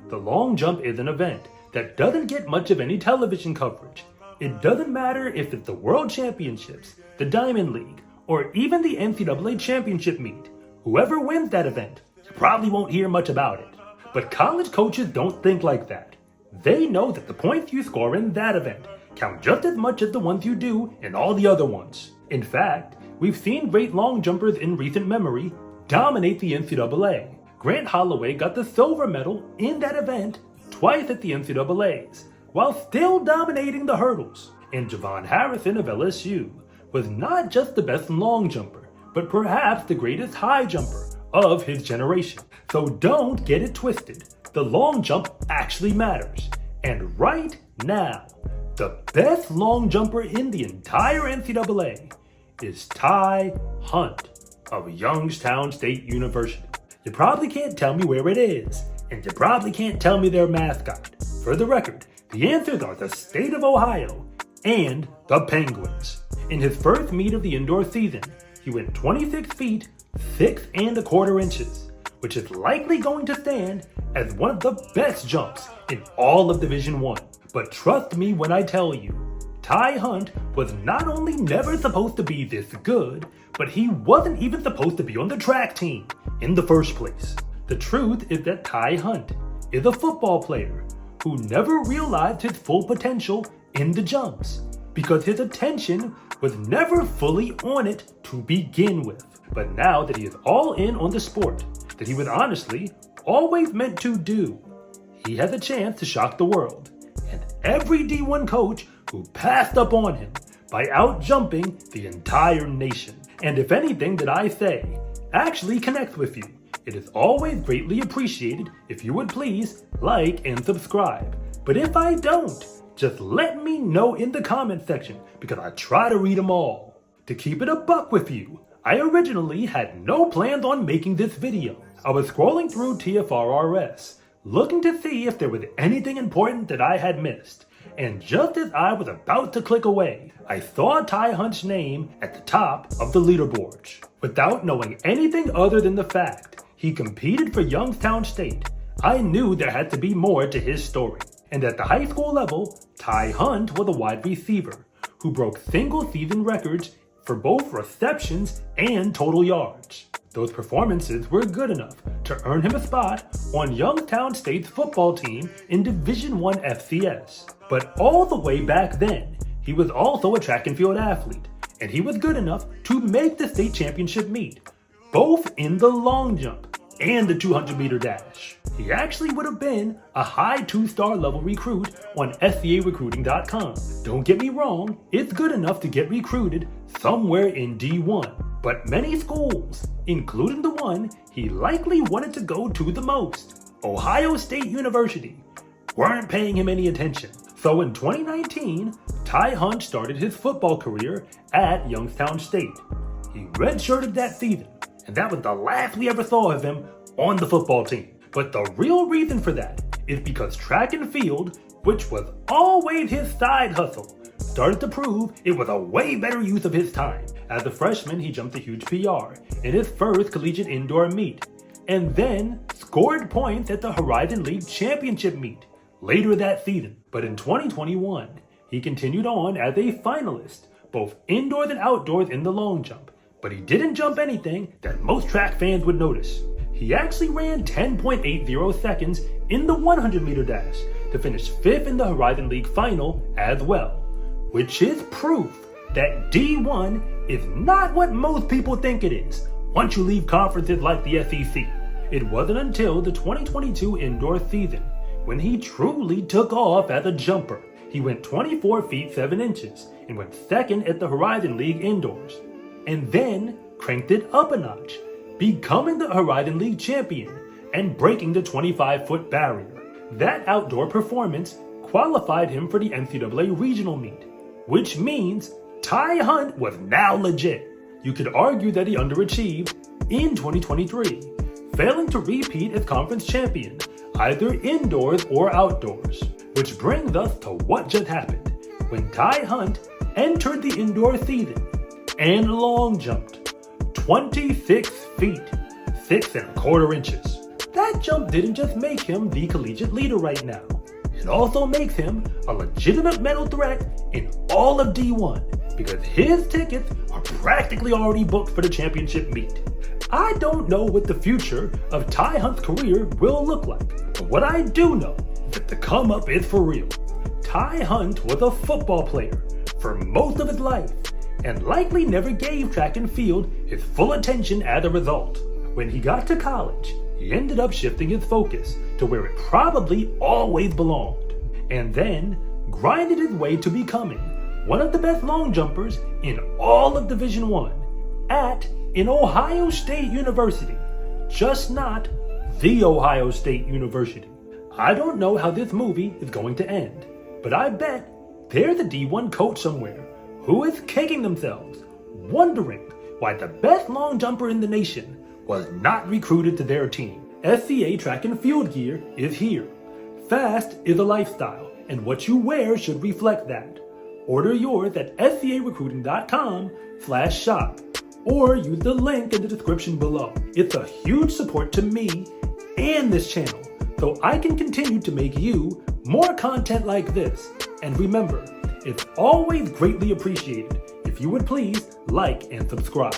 The long jump is an event that doesn't get much of any television coverage. It doesn't matter if it's the World Championships, the Diamond League, or even the NCAA Championship meet. Whoever wins that event, you probably won't hear much about it. But college coaches don't think like that. They know that the points you score in that event count just as much as the ones you do in all the other ones. In fact, we've seen great long jumpers in recent memory dominate the NCAA. Grant Holloway got the silver medal in that event twice at the NCAAs, while still dominating the hurdles. And Javon Harrison of LSU was not just the best long jumper, but perhaps the greatest high jumper of his generation. So don't get it twisted. The long jump actually matters. And right now, the best long jumper in the entire NCAA is Tye Hunt of Youngstown State University. You probably can't tell me where it is, and you probably can't tell me their mascot. For the record, the answers are the state of Ohio and the Penguins. In his first meet of the indoor season, he went 26 feet, 6¼ inches, which is likely going to stand as one of the best jumps in all of Division I. But trust me when I tell you, Tye Hunt was not only never supposed to be this good, but he wasn't even supposed to be on the track team in the first place. The truth is that Tye Hunt is a football player who never realized his full potential in the jumps because his attention was never fully on it to begin with. But now that he is all in on the sport that he was honestly always meant to do, he has a chance to shock the world and every D1 coach who passed up on him by out-jumping the entire nation. And if anything that I say actually connects with you, it is always greatly appreciated if you would please like and subscribe. But if I don't, just let me know in the comment section because I try to read them all. To keep it a buck with you, I originally had no plans on making this video. I was scrolling through TFRRS, looking to see if there was anything important that I had missed. And just as I was about to click away, I saw Tye Hunt's name at the top of the leaderboards. Without knowing anything other than the fact he competed for Youngstown State, I knew there had to be more to his story. And at the high school level, Tye Hunt was a wide receiver who broke single-season records for both receptions and total yards. Those performances were good enough to earn him a spot on Youngstown State's football team in Division I FCS. But all the way back then, he was also a track and field athlete, and he was good enough to make the state championship meet, both in the long jump and the 200-meter dash. He actually would have been a high 2-star level recruit on SCArecruiting.com. Don't get me wrong, it's good enough to get recruited somewhere in D1, but many schools, including the one he likely wanted to go to the most, Ohio State University, weren't paying him any attention. So in 2019, Tye Hunt started his football career at Youngstown State. He redshirted that season, and that was the last we ever saw of him on the football team. But the real reason for that is because track and field, which was always his side hustle, started to prove it was a way better use of his time. As a freshman, he jumped a huge PR in his first collegiate indoor meet, and then scored points at the Horizon League Championship meet later that season. But in 2021, he continued on as a finalist, both indoors and outdoors in the long jump, but he didn't jump anything that most track fans would notice. He actually ran 10.80 seconds in the 100-meter dash to finish 5th in the Horizon League final as well, which is proof that D1 is not what most people think it is once you leave conferences like the SEC. It wasn't until the 2022 indoor season when he truly took off as a jumper. He went 24 feet 7 inches and went second at the Horizon League indoors, and then cranked it up a notch, becoming the Horizon League champion and breaking the 25-foot barrier. That outdoor performance qualified him for the NCAA regional meet, which means Tye Hunt was now legit. You could argue that he underachieved in 2023, failing to repeat as conference champion, either indoors or outdoors. Which brings us to what just happened when Tye Hunt entered the indoor season and long jumped 26 feet, 6¼ inches. That that jump didn't just make him the collegiate leader right now. It also makes him a legitimate medal threat in all of D1 because his tickets are practically already booked for the championship meet. I don't know what the future of Tye Hunt's career will look like, but what I do know is that the come up is for real. Tye Hunt was a football player for most of his life and likely never gave track and field his full attention as a result. When he got to college, he ended up shifting his focus to where it probably always belonged, and then grinded his way to becoming one of the best long jumpers in all of Division I at an Ohio State University, just not the Ohio State University. I don't know how this movie is going to end, but I bet there's a D1 coach somewhere who is kicking themselves, wondering why the best long jumper in the nation was not recruited to their team. SCA track and field gear is here. Fast is a lifestyle, and what you wear should reflect that. Order yours at scarecruiting.com/shop or use the link in the description below. It's a huge support to me and this channel, so I can continue to make you more content like this. And remember, it's always greatly appreciated if you would please like and subscribe.